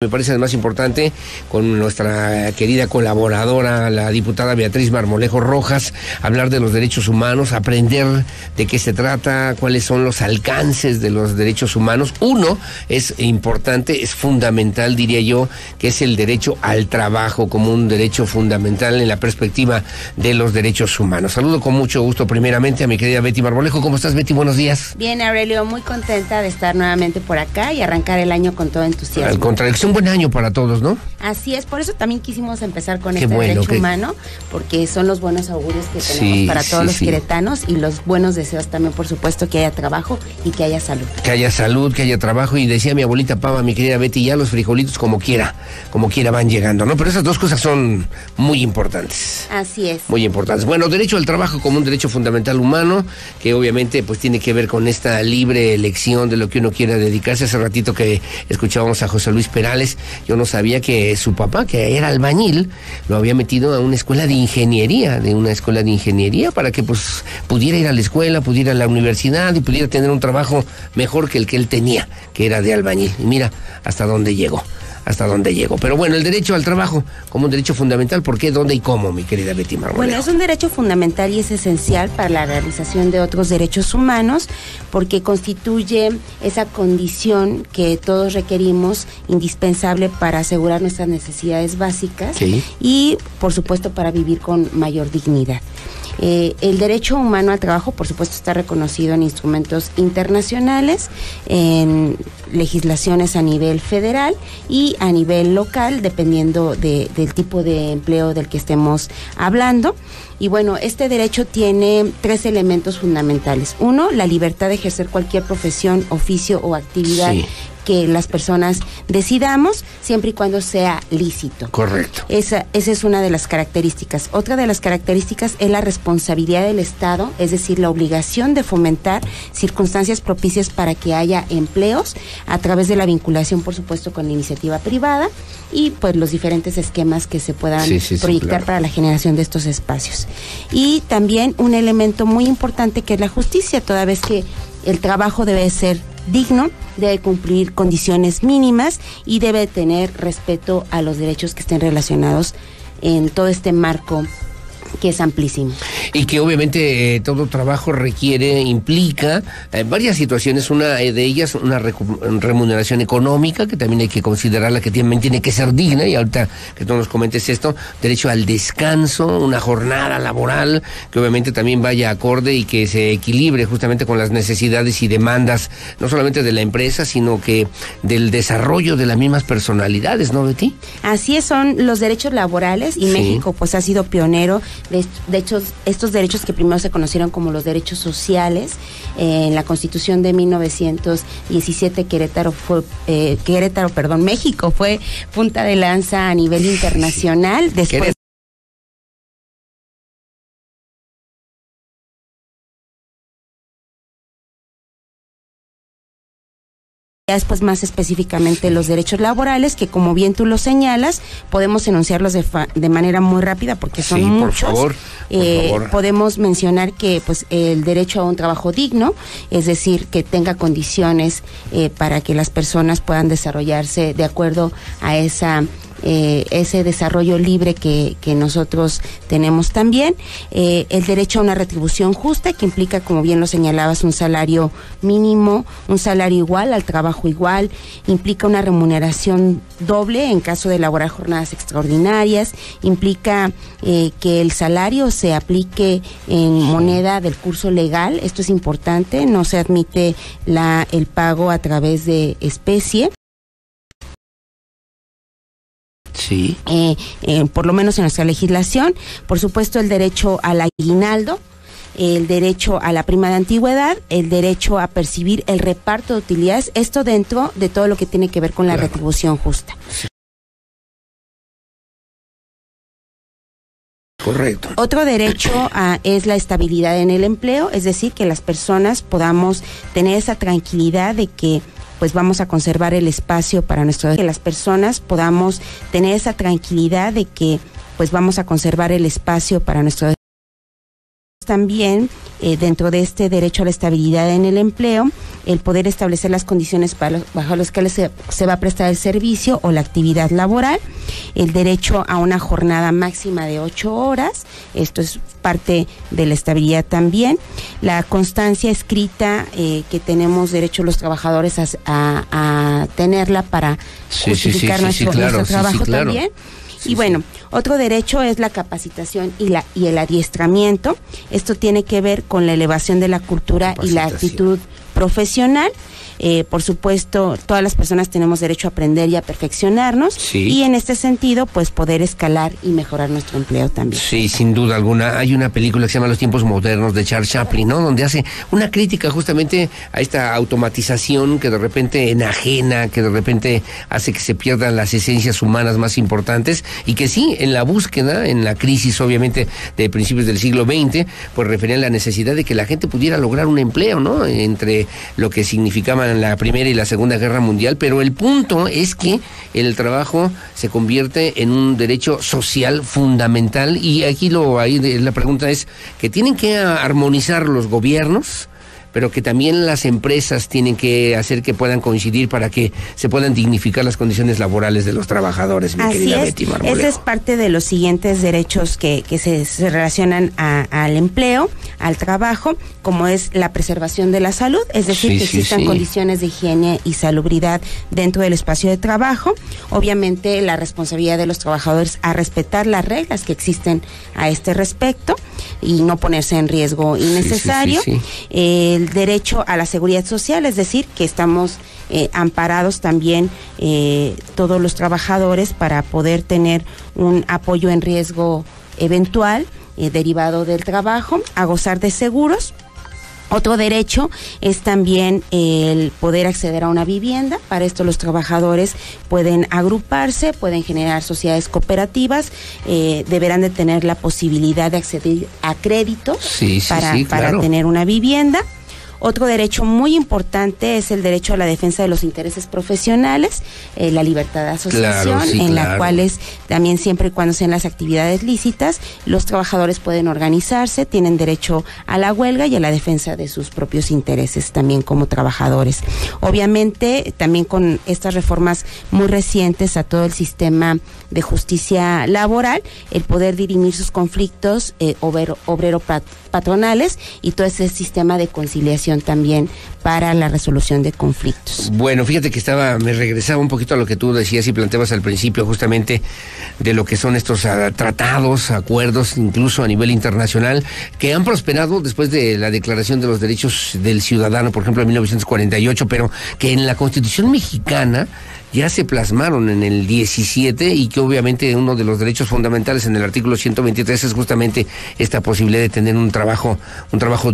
Me parece además importante con nuestra querida colaboradora, la diputada Beatriz Marmolejo Rojas, hablar de los derechos humanos, aprender de qué se trata, cuáles son los alcances de los derechos humanos. Uno es importante, es fundamental, diría yo, que es el derecho al trabajo como un derecho fundamental en la perspectiva de los derechos humanos. Saludo con mucho gusto primeramente a mi querida Betty Marmolejo. ¿Cómo estás, Betty? Buenos días. Bien, Aurelio, muy contenta de estar nuevamente por acá y arrancar el año con todo entusiasmo. Al contrario, es un buen año para todos, ¿no? Así es, por eso también quisimos empezar con derecho humano, porque son los buenos augurios que tenemos para todos los queretanos y los buenos deseos también, por supuesto, que haya trabajo y que haya salud. Que haya salud, que haya trabajo, y decía mi abuelita Pava, mi querida Betty, ya los frijolitos como quiera van llegando, ¿no? Pero esas dos cosas son muy importantes. Así es. Muy importantes. Bueno, derecho al trabajo como un derecho fundamental humano, que obviamente pues tiene que ver con esta libre elección de lo que uno quiera dedicarse. Hace ratito que escuchábamos a José Luis Perales, yo no sabía que su papá, que era albañil, lo había metido a una escuela de ingeniería, para que pues pudiera ir a la escuela, pudiera ir a la universidad y pudiera tener un trabajo mejor que el que él tenía, que era de albañil. Y mira hasta dónde llegó. Pero bueno, el derecho al trabajo como un derecho fundamental, ¿por qué, dónde y cómo, mi querida Betty Marmolejo? Bueno, es un derecho fundamental y es esencial para la realización de otros derechos humanos, porque constituye esa condición que todos requerimos, indispensable para asegurar nuestras necesidades básicas y, por supuesto, para vivir con mayor dignidad. El derecho humano al trabajo, por supuesto, está reconocido en instrumentos internacionales, en legislaciones a nivel federal y a nivel local, dependiendo del tipo de empleo del que estemos hablando. Y bueno, este derecho tiene tres elementos fundamentales. Uno, la libertad de ejercer cualquier profesión, oficio o actividad que las personas decidamos, siempre y cuando sea lícito. Correcto. Esa es una de las características. Otra de las características es la responsabilidad del Estado, es decir, la obligación de fomentar circunstancias propicias para que haya empleos a través de la vinculación, por supuesto, con la iniciativa privada y pues los diferentes esquemas que se puedan proyectar para la generación de estos espacios. Y también un elemento muy importante que es la justicia, toda vez que el trabajo debe ser digno, debe cumplir condiciones mínimas y debe tener respeto a los derechos que estén relacionados en todo este marco que es amplísimo. Y que obviamente todo trabajo implica varias situaciones. Una de ellas, una remuneración económica, que también hay que considerarla, que también tiene que ser digna, y ahorita que tú nos comentes esto, derecho al descanso, una jornada laboral que obviamente también vaya acorde y que se equilibre justamente con las necesidades y demandas, no solamente de la empresa, sino que del desarrollo de las mismas personalidades, ¿no, Betty? Así es, son los derechos laborales, y México pues ha sido pionero. De hecho, estos derechos que primero se conocieron como los derechos sociales, en la Constitución de 1917 México fue punta de lanza a nivel internacional. Después más específicamente los derechos laborales, que como bien tú lo señalas, podemos enunciarlos de manera muy rápida porque son muchos. Por favor. Podemos mencionar que pues el derecho a un trabajo digno, es decir, que tenga condiciones para que las personas puedan desarrollarse de acuerdo a ese desarrollo libre que nosotros tenemos también. El derecho a una retribución justa, que implica, como bien lo señalabas, un salario mínimo, un salario igual al trabajo igual, implica una remuneración doble en caso de elaborar jornadas extraordinarias, implica que el salario se aplique en moneda del curso legal. Esto es importante, no se admite el pago a través de especie. Por lo menos en nuestra legislación. Por supuesto, el derecho al aguinaldo, el derecho a la prima de antigüedad, el derecho a percibir el reparto de utilidades, esto dentro de todo lo que tiene que ver con la retribución justa. Correcto. Otro derecho es la estabilidad en el empleo, es decir, que las personas podamos tener esa tranquilidad de que pues vamos a conservar el espacio para que las personas podamos tener esa tranquilidad de que pues vamos a conservar el espacio para nuestro también dentro de este derecho a la estabilidad en el empleo, el poder establecer las condiciones bajo las que se va a prestar el servicio o la actividad laboral, el derecho a una jornada máxima de 8 horas, esto es parte de la estabilidad también, la constancia escrita que tenemos derecho los trabajadores a tenerla para justificar nuestro trabajo también. Y bueno, otro derecho es la capacitación y el adiestramiento. Esto tiene que ver con la elevación de la cultura y la actitud profesional. Por supuesto, todas las personas tenemos derecho a aprender y a perfeccionarnos, y en este sentido, pues poder escalar y mejorar nuestro empleo también. Sí, sin duda alguna. Hay una película que se llama Los tiempos modernos de Charles Chaplin, ¿no? Donde hace una crítica justamente a esta automatización que de repente enajena, que de repente hace que se pierdan las esencias humanas más importantes, y que sí, en la búsqueda, en la crisis obviamente de principios del siglo XX, pues referían la necesidad de que la gente pudiera lograr un empleo, ¿no? Entre lo que significaban en la Primera y la Segunda Guerra Mundial, pero el punto es que el trabajo se convierte en un derecho social fundamental, y aquí la pregunta es que tienen que armonizar los gobiernos, pero que también las empresas tienen que hacer que puedan coincidir para que se puedan dignificar las condiciones laborales de los trabajadores, mi querida Betty Marmolejo. Ese es parte de los siguientes derechos que se relacionan al empleo, al trabajo, como es la preservación de la salud, es decir, que existan condiciones de higiene y salubridad dentro del espacio de trabajo. Obviamente, la responsabilidad de los trabajadores a respetar las reglas que existen a este respecto y no ponerse en riesgo innecesario. El derecho a la seguridad social, es decir, que estamos amparados también todos los trabajadores para poder tener un apoyo en riesgo eventual derivado del trabajo, a gozar de seguros. Otro derecho es también el poder acceder a una vivienda. Para esto los trabajadores pueden agruparse, pueden generar sociedades cooperativas, deberán de tener la posibilidad de acceder a créditos para tener una vivienda. Otro derecho muy importante es el derecho a la defensa de los intereses profesionales, la libertad de asociación, la cual es también siempre y cuando sean las actividades lícitas, los trabajadores pueden organizarse, tienen derecho a la huelga y a la defensa de sus propios intereses también como trabajadores. Obviamente, también con estas reformas muy recientes a todo el sistema de justicia laboral, el poder dirimir sus conflictos obrero-patronales y todo ese sistema de conciliación también para la resolución de conflictos. Bueno, fíjate que me regresaba un poquito a lo que tú decías y planteabas al principio, justamente de lo que son estos tratados, acuerdos, incluso a nivel internacional, que han prosperado después de la Declaración de los Derechos del Ciudadano, por ejemplo, en 1948, pero que en la Constitución mexicana ya se plasmaron en el 17, y que obviamente uno de los derechos fundamentales en el artículo 123 es justamente esta posibilidad de tener un trabajo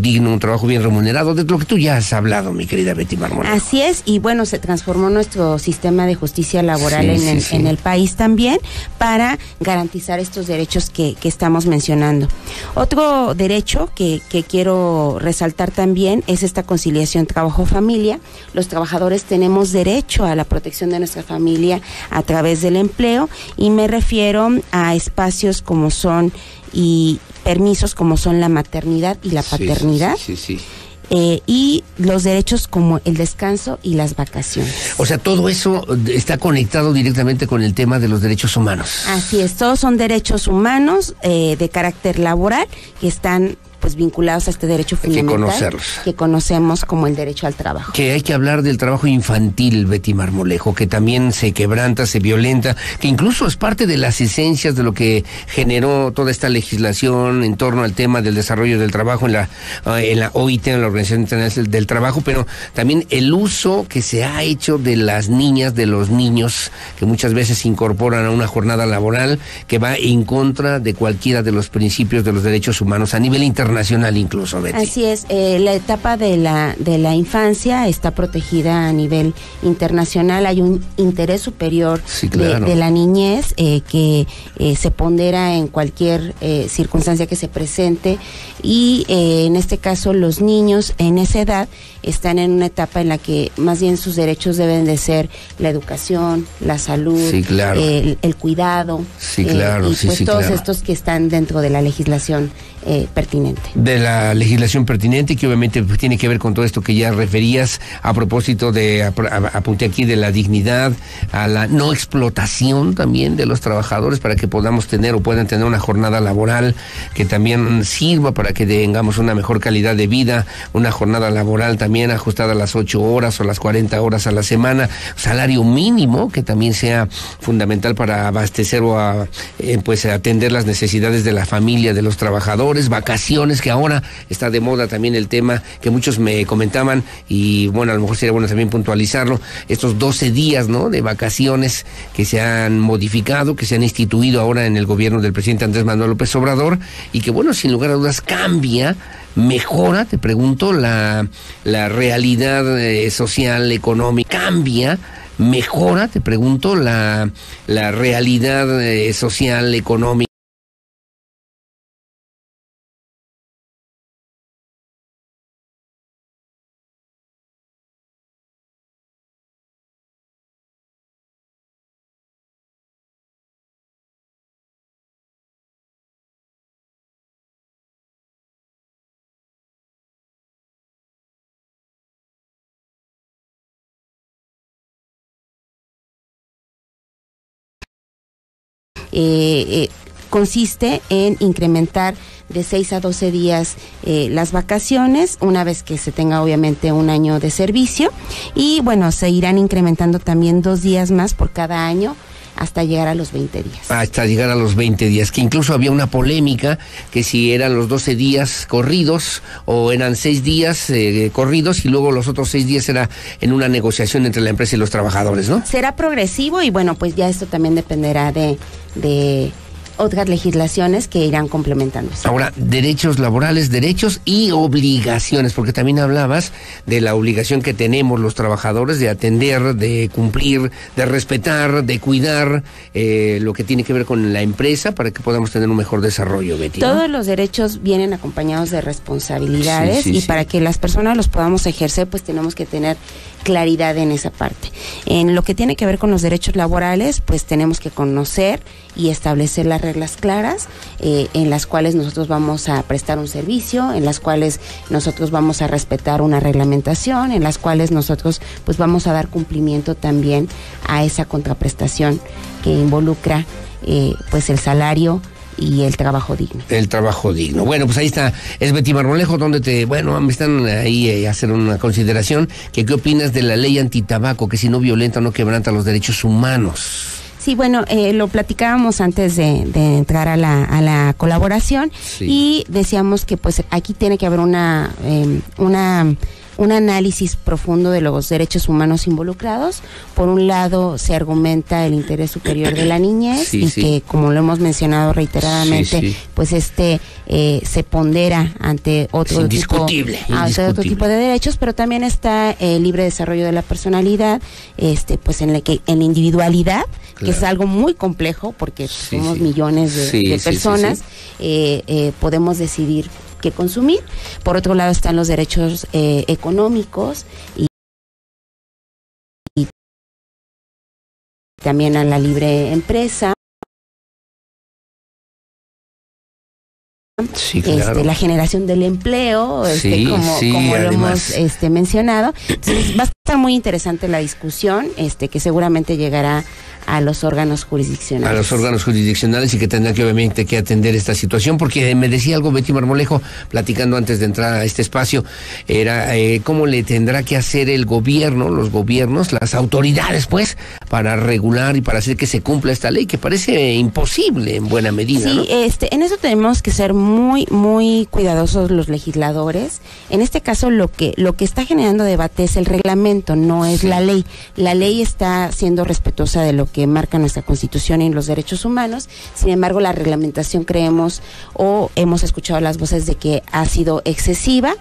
digno, un trabajo bien remunerado, de lo que tú ya has hablado, mi querida Betty Marmolejo. Así es, y bueno, se transformó nuestro sistema de justicia laboral en el país también para garantizar estos derechos que estamos mencionando. Otro derecho que quiero resaltar también es esta conciliación trabajo-familia. Los trabajadores tenemos derecho a la protección de nuestra familia a través del empleo, y me refiero a espacios como son y permisos como son la maternidad y la paternidad. Y los derechos como el descanso y las vacaciones. O sea, todo eso está conectado directamente con el tema de los derechos humanos. Así es, todos son derechos humanos de carácter laboral que están pues vinculados a este derecho fundamental que conocemos como el derecho al trabajo. Que hay que hablar del trabajo infantil, Betty Marmolejo, que también se quebranta, se violenta, que incluso es parte de las esencias de lo que generó toda esta legislación en torno al tema del desarrollo del trabajo en la OIT, en la Organización Internacional del Trabajo, pero también el uso que se ha hecho de las niñas, de los niños, que muchas veces se incorporan a una jornada laboral que va en contra de cualquiera de los principios de los derechos humanos a nivel internacional incluso, Betty. Así es, la etapa de la infancia está protegida a nivel internacional. Hay un interés superior de la niñez que se pondera en cualquier circunstancia que se presente, y en este caso los niños en esa edad están en una etapa en la que más bien sus derechos deben de ser la educación, la salud, sí, claro, el cuidado, sí, claro, y sí, pues sí, todos claro, estos que están dentro de la legislación pertinente. De la legislación pertinente, y que obviamente pues, tiene que ver con todo esto que ya referías a propósito de, apunté aquí, de la dignidad, a la no explotación también de los trabajadores, para que podamos tener o puedan tener una jornada laboral que también sirva para que tengamos una mejor calidad de vida, una jornada laboral también ajustada a las 8 horas o las 40 horas a la semana, salario mínimo que también sea fundamental para abastecer o pues atender las necesidades de la familia de los trabajadores, vacaciones, que ahora está de moda también el tema que muchos me comentaban, y bueno, a lo mejor sería bueno también puntualizarlo, estos 12 días, ¿no?, de vacaciones que se han modificado, que se han instituido ahora en el gobierno del presidente Andrés Manuel López Obrador, y que bueno, sin lugar a dudas cambia, mejora, te pregunto, la realidad social, económica, cambia, mejora, te pregunto, la realidad social, económica. Consiste en incrementar de 6 a 12 días las vacaciones, una vez que se tenga obviamente un año de servicio, y bueno, se irán incrementando también 2 días más por cada año hasta llegar a los 20 días. Hasta llegar a los 20 días, que incluso había una polémica, que si eran los 12 días corridos o eran 6 días corridos y luego los otros 6 días era en una negociación entre la empresa y los trabajadores, ¿no? Será progresivo y bueno, pues ya esto también dependerá de otras legislaciones que irán complementándose. Ahora, derechos laborales, derechos y obligaciones, porque también hablabas de la obligación que tenemos los trabajadores de atender, de cumplir, de respetar, de cuidar lo que tiene que ver con la empresa para que podamos tener un mejor desarrollo, Betty, ¿no? Todos los derechos vienen acompañados de responsabilidades, sí, para que las personas los podamos ejercer, pues tenemos que tener claridad en esa parte. En lo que tiene que ver con los derechos laborales, pues tenemos que conocer y establecer las reglas claras en las cuales nosotros vamos a prestar un servicio, en las cuales nosotros vamos a respetar una reglamentación, en las cuales nosotros pues vamos a dar cumplimiento también a esa contraprestación que involucra pues el salario y el trabajo digno. El trabajo digno. Bueno, pues ahí está, es Betty Marmolejo, donde me están ahí hacer una consideración, que qué opinas de la ley antitabaco, que si no violenta no quebranta los derechos humanos. Sí, bueno, lo platicábamos antes de entrar a la colaboración, sí, y decíamos que pues aquí tiene que haber un análisis profundo de los derechos humanos involucrados. Por un lado, se argumenta el interés superior de la niñez, sí, y sí, que, como lo hemos mencionado reiteradamente, sí, sí, pues se pondera ante otro tipo de derechos, pero también está el libre desarrollo de la personalidad, pues en la individualidad, claro, que es algo muy complejo porque sí, somos millones de personas, podemos decidir qué consumir. Por otro lado están los derechos económicos y también a la libre empresa. Sí, claro. La generación del empleo, sí, como lo hemos mencionado. Entonces, va a estar muy interesante la discusión, que seguramente llegará a los órganos jurisdiccionales. A los órganos jurisdiccionales, y que tendrán que obviamente que atender esta situación, porque me decía algo Betty Marmolejo, platicando antes de entrar a este espacio, era cómo le tendrá que hacer el gobierno, los gobiernos, las autoridades, pues, para regular y para hacer que se cumpla esta ley, que parece imposible en buena medida, sí, ¿no? En eso tenemos que ser muy, muy cuidadosos los legisladores. En este caso, lo que está generando debate es el reglamento, no es la ley. La ley está siendo respetuosa de lo que marca nuestra Constitución y los derechos humanos. Sin embargo, la reglamentación creemos o hemos escuchado las voces de que ha sido excesiva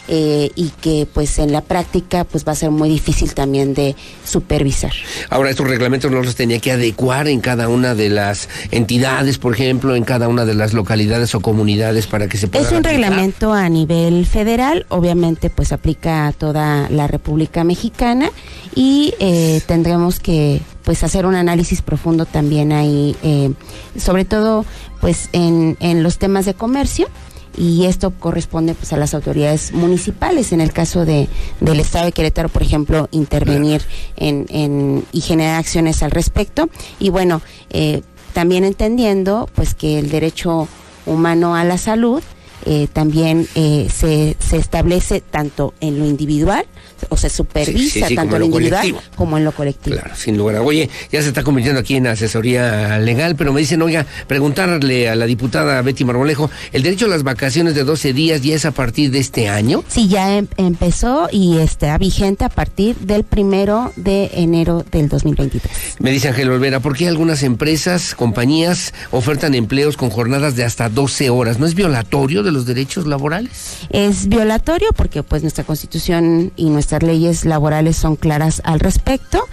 y que pues en la práctica pues va a ser muy difícil también de supervisar. Ahora, estos reglamentos no los tenía que adecuar en cada una de las entidades, por ejemplo, en cada una de las localidades o comunidades para que se pueda. Es un reglamento a nivel federal, obviamente pues aplica a toda la República Mexicana y tendremos que pues hacer un análisis profundo también ahí, sobre todo pues en los temas de comercio. Y esto corresponde pues a las autoridades municipales, en el caso del Estado de Querétaro, por ejemplo, intervenir y generar acciones al respecto. Y bueno, también entendiendo pues que el derecho humano a la salud también se establece tanto en lo individual, o se supervisa tanto en lo individual colectivo, como en lo colectivo. Claro, sin lugar a... Oye, ya se está convirtiendo aquí en asesoría legal, pero me dicen, oiga, preguntarle a la diputada Betty Marmolejo, ¿el derecho a las vacaciones de 12 días ya es a partir de este año? Sí, ya empezó y está vigente a partir del 1 de enero del 2023. Me dice Ángel Olvera, ¿por qué algunas empresas, compañías ofertan empleos con jornadas de hasta 12 horas? ¿No es violatorio de los derechos laborales? Es violatorio porque pues nuestra Constitución y nuestras leyes laborales son claras al respecto.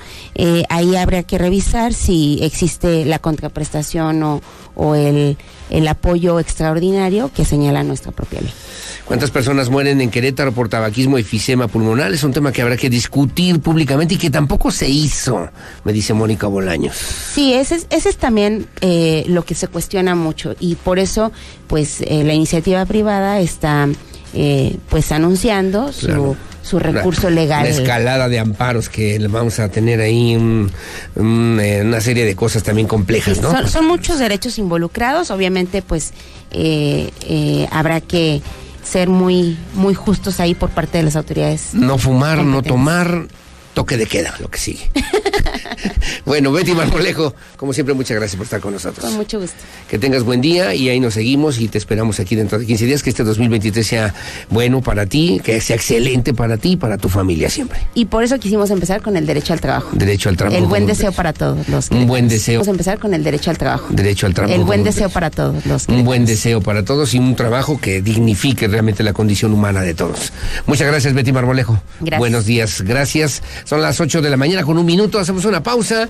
Ahí habría que revisar si existe la contraprestación o el apoyo extraordinario que señala nuestra propia ley. ¿Cuántas personas mueren en Querétaro por tabaquismo y efisema pulmonar? Es un tema que habrá que discutir públicamente y que tampoco se hizo, me dice Mónica Bolaños. Sí, ese es también lo que se cuestiona mucho, y por eso pues la iniciativa privada está pues anunciando su recurso legal. La escalada de amparos que vamos a tener ahí, una serie de cosas también complejas, ¿no? Son muchos derechos involucrados, obviamente pues habrá que ser muy muy justos ahí por parte de las autoridades. No fumar, no tomar, toque de queda, lo que sigue. Bueno, Betty Marmolejo, como siempre, muchas gracias por estar con nosotros. Con mucho gusto. Que tengas buen día y ahí nos seguimos y te esperamos aquí dentro de 15 días, que este 2023 sea bueno para ti, que sea excelente para ti y para tu familia siempre. Y por eso quisimos empezar con el derecho al trabajo. Derecho al trabajo. El buen deseo para todos los que... Un buen deseo. Vamos a empezar con el derecho al trabajo. Derecho al trabajo. El buen deseo para todos los que... Un buen deseo para todos y un trabajo que dignifique realmente la condición humana de todos. Muchas gracias, Betty Marmolejo. Gracias. Buenos días, gracias. Son las 8 de la mañana con 1 minuto, hacemos una pausa,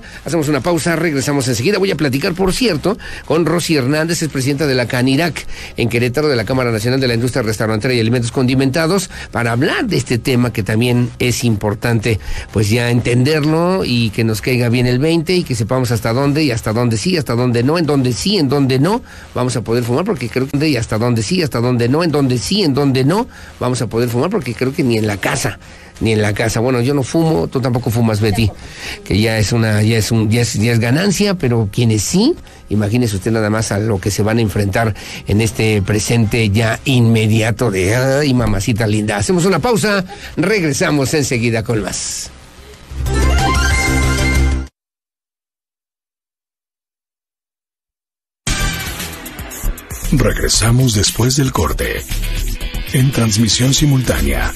regresamos enseguida. Voy a platicar, por cierto, con Rosy Hernández, es presidenta de la CANIRAC en Querétaro, de la Cámara Nacional de la Industria Restaurantera y Alimentos Condimentados, para hablar de este tema que también es importante, pues ya entenderlo y que nos caiga bien el 20 y que sepamos hasta dónde y hasta dónde sí, hasta dónde no, en dónde sí, en dónde no vamos a poder fumar, porque creo que y hasta dónde sí, hasta dónde no, en dónde sí, en dónde no vamos a poder fumar, porque creo que ni en la casa. Bueno, yo no fumo, tú tampoco fumas, Betty, que ya es ganancia, pero quienes sí, imagínese usted nada más a lo que se van a enfrentar en este presente ya inmediato de ay, mamacita linda. Hacemos una pausa, regresamos enseguida con más. Regresamos después del corte. En transmisión simultánea